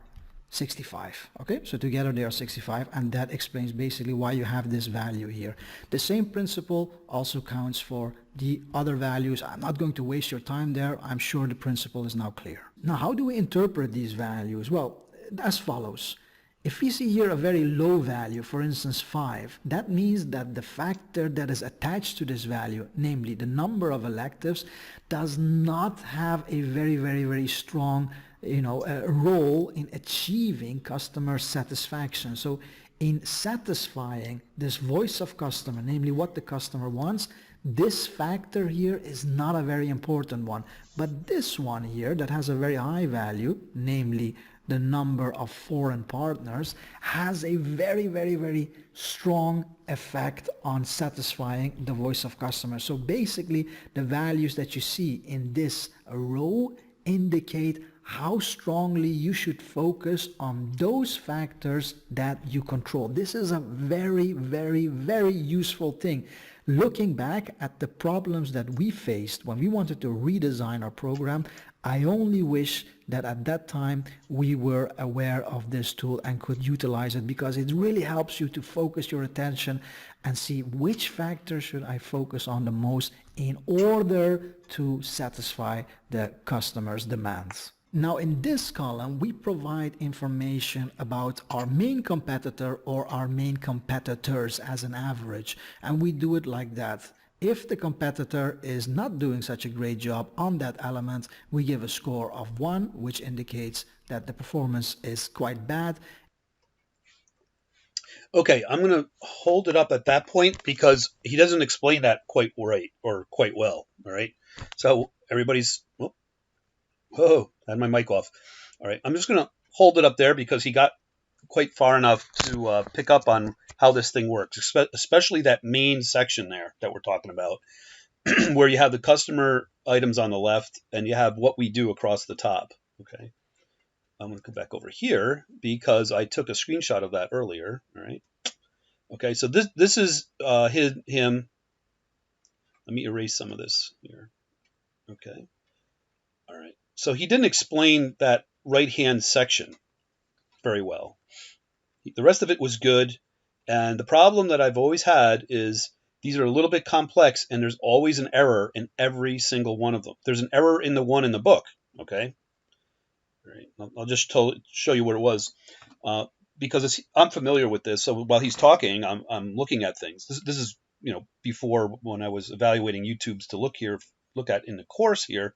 65. Okay, so together they are 65, and that explains basically why you have this value here. The same principle also counts for the other values. I'm not going to waste your time there. I'm sure the principle is now clear. Now, how do we interpret these values? Well, as follows. If we see here a very low value, for instance 5, that means that the factor that is attached to this value, namely the number of electives, does not have a very strong role in achieving customer satisfaction. So in satisfying this voice of customer, namely what the customer wants, this factor here is not a very important one. But this one here that has a very high value, namely the number of foreign partners, has a very strong effect on satisfying the voice of customers. So basically the values that you see in this row indicate how strongly you should focus on those factors that you control. This is a very useful thing. Looking back at the problems that we faced when we wanted to redesign our program, I only wish that at that time we were aware of this tool and could utilize it, because it really helps you to focus your attention and see which factor should I focus on the most in order to satisfy the customer's demands. Now in this column, we provide information about our main competitor or our main competitors as an average, and we do it like that. If the competitor is not doing such a great job on that element, we give a score of 1, which indicates that the performance is quite bad. Okay, I'm going to hold it up at that point because he doesn't explain that quite right or quite well. All right. So everybody's, I had my mic off. All right. I'm just going to hold it up there because he got quite far enough to pick up on how this thing works, especially that main section there that we're talking about, where you have the customer items on the left and you have what we do across the top. Okay. I'm going to come back over here because I took a screenshot of that earlier. All right. Okay. So this is him. Let me erase some of this here. Okay. All right. So he didn't explain that right-hand section very well. The rest of it was good. And the problem that I've always had is these are a little bit complex and there's always an error in every single one of them. There's an error in the one in the book. Okay. All right. I'll just show you what it was because I'm familiar with this. So while he's talking, I'm looking at things. This is, before when I was evaluating YouTubes to look at in the course here.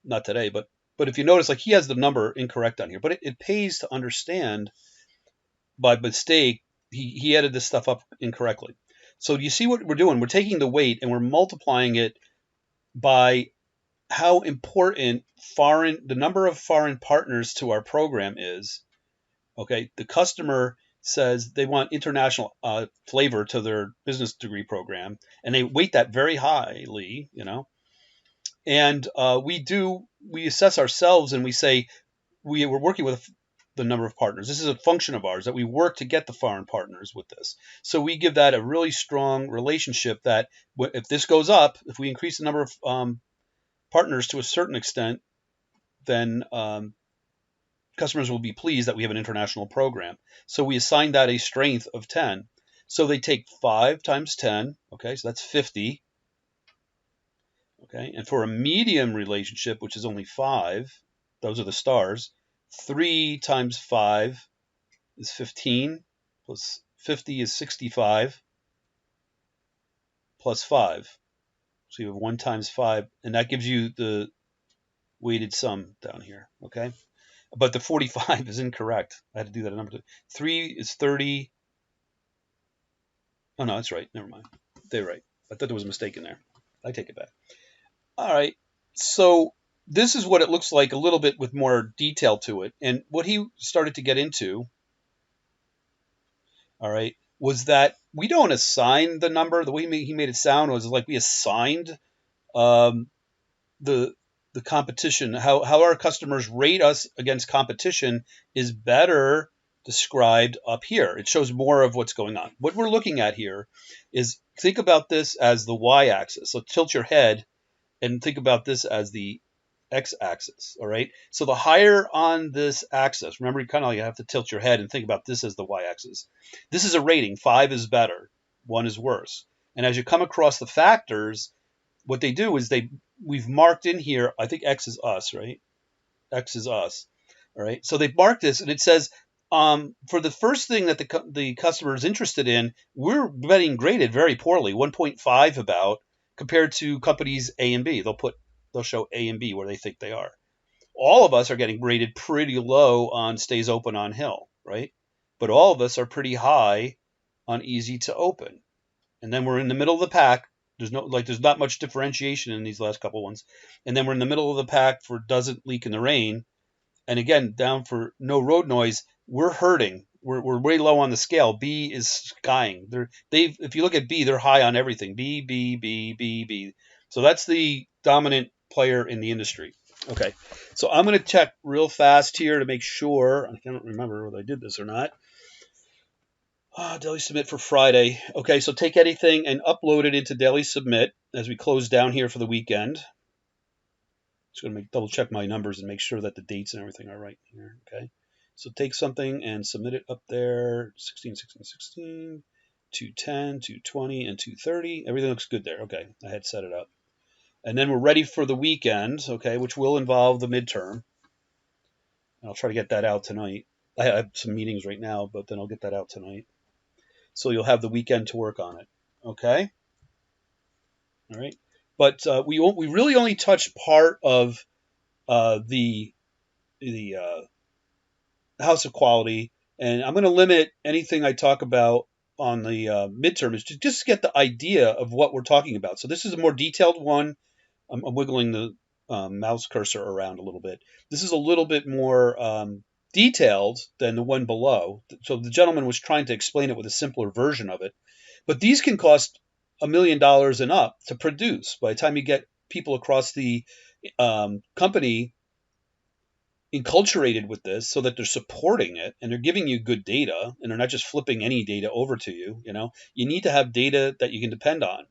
Not today, but if you notice, like he has the number incorrect on here, but it pays to understand by mistake, he added this stuff up incorrectly. So you see what we're doing? We're taking the weight and we're multiplying it by how important the number of foreign partners to our program is. Okay, the customer says they want international flavor to their business degree program, and they weight that very highly, And we assess ourselves and we say we're working with the number of partners. This is a function of ours that we work to get the foreign partners with this. So we give that a really strong relationship that if this goes up, if we increase the number of partners to a certain extent, then customers will be pleased that we have an international program. So we assign that a strength of 10. So they take 5 times 10. Okay, so that's 50. Okay, and for a medium relationship, which is only 5, those are the stars, 3 times 5 is 15, plus 50 is 65, plus 5. So you have 1 times 5, and that gives you the weighted sum down here, okay? But the 45 is incorrect. I had to do that a number 2. 3 is 30. Oh, no, that's right. Never mind. They're right. I thought there was a mistake in there. I take it back. All right. So this is what it looks like a little bit with more detail to it. And what he started to get into, all right, was that we don't assign the number. The way he made it sound was like we assigned um, the the competition. How our customers rate us against competition is better described up here. It shows more of what's going on. What we're looking at here is, think about this as the y-axis. So tilt your head and think about this as the x-axis, all right? So the higher on this axis, remember, you kind of have to tilt your head and think about this as the y-axis. This is a rating. 5 is better, 1 is worse. And as you come across the factors, what they do is we've marked in here, I think x is us, right? X is us, all right? So they've marked this, and it says, for the first thing that the customer is interested in, we're getting graded very poorly, 1.5 about, compared to companies A and B. They'll show A and B where they think they are. All of us are getting graded pretty low on stays open on Hill, right? But all of us are pretty high on easy to open. And then we're in the middle of the pack. There's not much differentiation in these last couple ones. And then we're in the middle of the pack for doesn't leak in the rain. And again, down for no road noise. We're hurting. We're way low on the scale. B is skying. If you look at B, they're high on everything. B, B, B, B, B. So that's the dominant player in the industry. Okay, so I'm going to check real fast here to make sure. I can't remember whether I did this or not. Daily Submit for Friday. Okay, so take anything and upload it into Daily Submit as we close down here for the weekend. Just going to double check my numbers and make sure that the dates and everything are right here. Okay, so take something and submit it up there. 16, 16, 16, 210, 220, and 230. Everything looks good there. Okay, I had set it up. And then we're ready for the weekend, okay, which will involve the midterm. I'll try to get that out tonight. I have some meetings right now, but then I'll get that out tonight. So you'll have the weekend to work on it, okay? All right. But we really only touched part of the House of Quality, and I'm going to limit anything I talk about on the midterm is to just get the idea of what we're talking about. So this is a more detailed one. I'm wiggling the mouse cursor around a little bit. This is a little bit more detailed than the one below. So the gentleman was trying to explain it with a simpler version of it. But these can cost $1 million and up to produce. By the time you get people across the company enculturated with this so that they're supporting it and they're giving you good data and they're not just flipping any data over to you, you need to have data that you can depend on.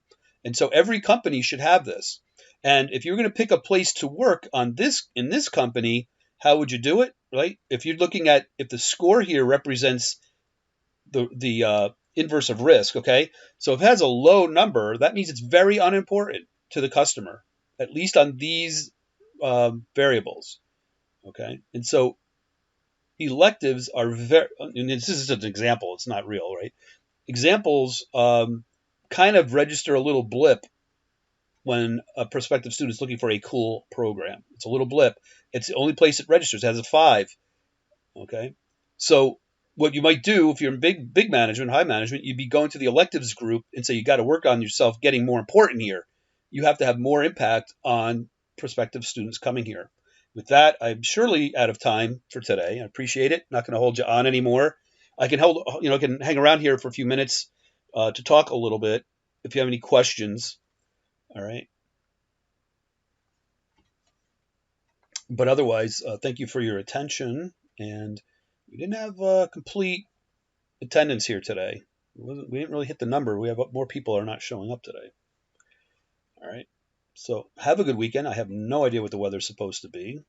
And so every company should have this. And if you're going to pick a place to work in this company, how would you do it, right? If you're looking at if the score here represents the inverse of risk, okay? So if it has a low number, that means it's very unimportant to the customer, at least on these variables, okay? And so electives are and this is an example, it's not real, right? Examples kind of register a little blip when a prospective student is looking for a cool program. It's a little blip. It's the only place it registers. It has a 5. Okay, so what you might do if you're in big management, high management, you'd be going to the electives group and say you got to work on yourself getting more important here. You have to have more impact on prospective students coming here. With that, I'm surely out of time for today. I appreciate it. Not going to hold you on anymore. I can I can hang around here for a few minutes to talk a little bit if you have any questions. All right. But otherwise, thank you for your attention. And we didn't have complete attendance here today. We didn't really hit the number. We have more people are not showing up today. All right. So have a good weekend. I have no idea what the weather's supposed to be.